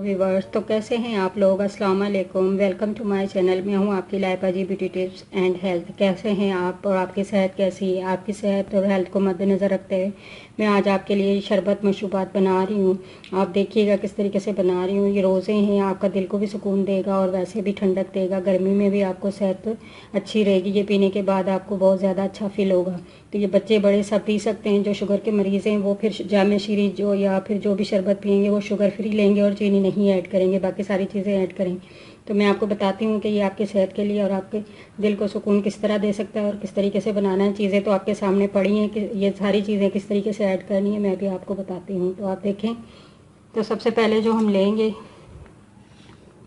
Viewers, तो कैसे हैं आप लोग। अस्सलाम वालेकुम, वेलकम टू माय चैनल। मैं हूं आपकी लाइफा जी ब्यूटी टिप्स एंड हेल्थ। कैसे हैं आप और आपकी सेहत कैसी है। आपकी सेहत और हेल्थ को मद्देनज़र रखते हुए मैं आज आपके लिए शरबत मशरूबात बना रही हूं। आप देखिएगा किस तरीके से बना रही हूँ। ये रोज़े हैं, आपका दिल को भी सुकून देगा और वैसे भी ठंडक देगा। गर्मी में भी आपको सेहत अच्छी रहेगी। ये पीने के बाद आपको बहुत ज़्यादा अच्छा फील होगा। तो ये बच्चे बड़े सब पी सकते हैं। जो शुगर के मरीज़ हैं वो फिर जामे शीरी जो या फिर जो भी शरबत पियेंगे वो शुगर फ्री लेंगे और चीनी नहीं ऐड करेंगे, बाकी सारी चीज़ें ऐड करेंगे। तो मैं आपको बताती हूँ कि ये आपकी सेहत के लिए और आपके दिल को सुकून किस तरह दे सकता है और किस तरीके से बनाना है। चीज़ें तो आपके सामने पड़ी हैं कि ये सारी चीज़ें किस तरीके से ऐड करनी है, मैं भी आपको बताती हूँ। तो आप देखें, तो सबसे पहले जो हम लेंगे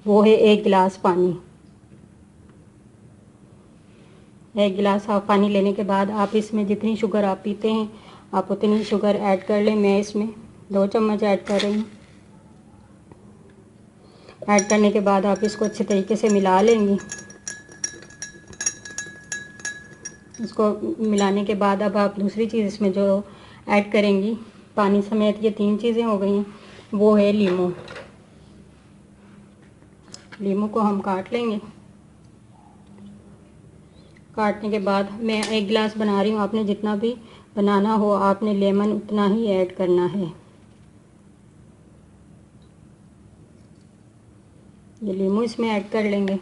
वो है 1 गिलास पानी। 1 गिलास आप पानी लेने के बाद आप इसमें जितनी शुगर आप पीते हैं आप उतनी शुगर ऐड कर लें। मैं इसमें 2 चम्मच ऐड कर रही हूँ। ऐड करने के बाद आप इसको अच्छे तरीके से मिला लेंगी। इसको मिलाने के बाद अब आप दूसरी चीज़ इसमें जो ऐड करेंगी पानी समेत, ये 3 चीज़ें हो गई हैं, वो है लीमू। लीमू को हम काट लेंगे। काटने के बाद मैं 1 गिलास बना रही हूँ, आपने जितना भी बनाना हो आपने लेमन उतना ही ऐड करना है। ये लीमू इसमें ऐड कर लेंगे।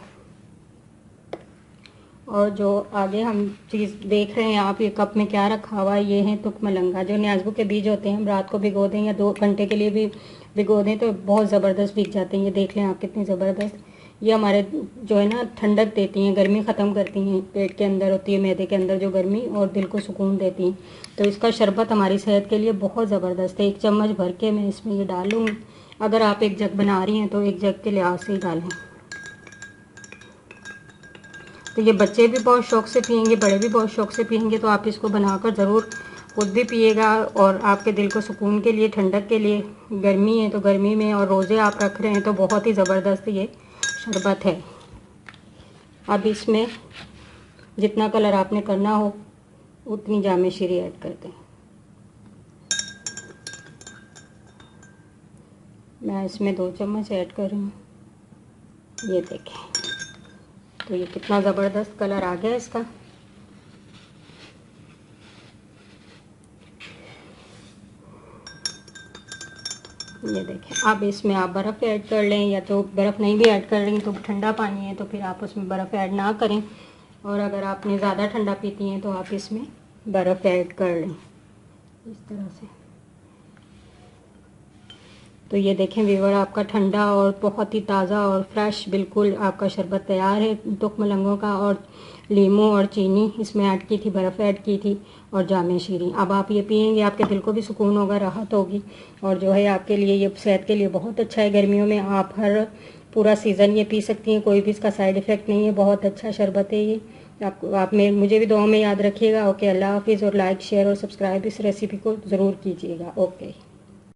और जो आगे हम चीज़ देख रहे हैं आप, ये कप में क्या रखा हुआ है, ये है तुक मलंगा। जो न्याज़बू के बीज होते हैं हम रात को भिगो दें या 2 घंटे के लिए भी भिगो दें तो बहुत ज़बरदस्त भीग जाते हैं। ये देख लें आप कितनी ज़बरदस्त। ये हमारे जो है ना ठंडक देती हैं, गर्मी ख़त्म करती हैं। पेट के अंदर होती है, मैदे के अंदर जो गर्मी, और दिल को सुकून देती हैं। तो इसका शरबत हमारी सेहत के लिए बहुत ज़बरदस्त है। 1 चम्मच भर के मैं इसमें ये डालूँगी। अगर आप 1 जग बना रही हैं तो 1 जग के लिहाज से ही डालें। तो ये बच्चे भी बहुत शौक़ से पियेंगे, बड़े भी बहुत शौक़ से पियेंगे। तो आप इसको बनाकर ज़रूर खुद भी पिएगा और आपके दिल को सुकून के लिए, ठंडक के लिए। गर्मी है तो गर्मी में और रोज़े आप रख रहे हैं तो बहुत ही ज़बरदस्त ये शरबत है। अब इसमें जितना कलर आपने करना हो उतनी जामे शीरी ऐड कर दें। मैं इसमें 2 चम्मच ऐड कर रही हूँ। ये देखें, तो ये कितना ज़बरदस्त कलर आ गया इसका। ये देखें। अब इसमें आप बर्फ़ ऐड कर लें, या तो बर्फ़ नहीं भी ऐड कर रही तो ठंडा पानी है तो फिर आप उसमें बर्फ़ ऐड ना करें। और अगर आपने ज़्यादा ठंडा पीती हैं तो आप इसमें बर्फ़ ऐड कर लें इस तरह से। तो ये देखें व्यूअर, आपका ठंडा और बहुत ही ताज़ा और फ्रेश बिल्कुल आपका शरबत तैयार है। तुक मलंगों का और लीमू और चीनी इसमें ऐड की थी, बर्फ़ ऐड की थी और जामे शीरी। अब आप ये पियेंगे, आपके दिल को भी सुकून होगा, राहत होगी। और जो है आपके लिए ये सेहत के लिए बहुत अच्छा है। गर्मियों में आप हर पूरा सीज़न ये पी सकती हैं, कोई भी इसका साइड इफ़ेक्ट नहीं है। बहुत अच्छा शरबत है ये। आप मुझे भी दुआ में याद रखिएगा। ओके, अल्लाह हाफिज़। और लाइक, शेयर और सब्सक्राइब इस रेसिपी को ज़रूर कीजिएगा। ओके।